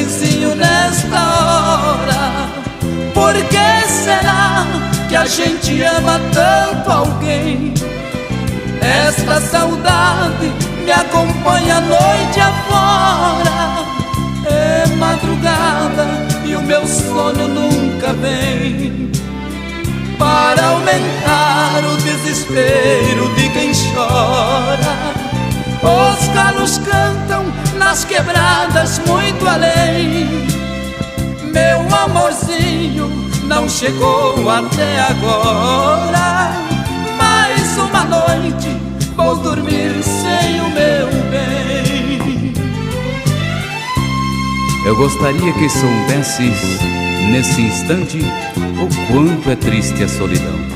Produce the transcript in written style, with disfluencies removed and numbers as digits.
benzinho nesta hora. Por que será que a gente ama tanto alguém? Esta saudade me acompanha a noite afora. É madrugada e o meu sono nunca vem, para aumentar o desespero de quem chora. Os galos cantam nas quebradas muito além. Meu amorzinho não chegou até agora. Mais uma noite vou dormir sem o meu bem. Eu gostaria que soubesses nesse instante o quanto é triste a solidão.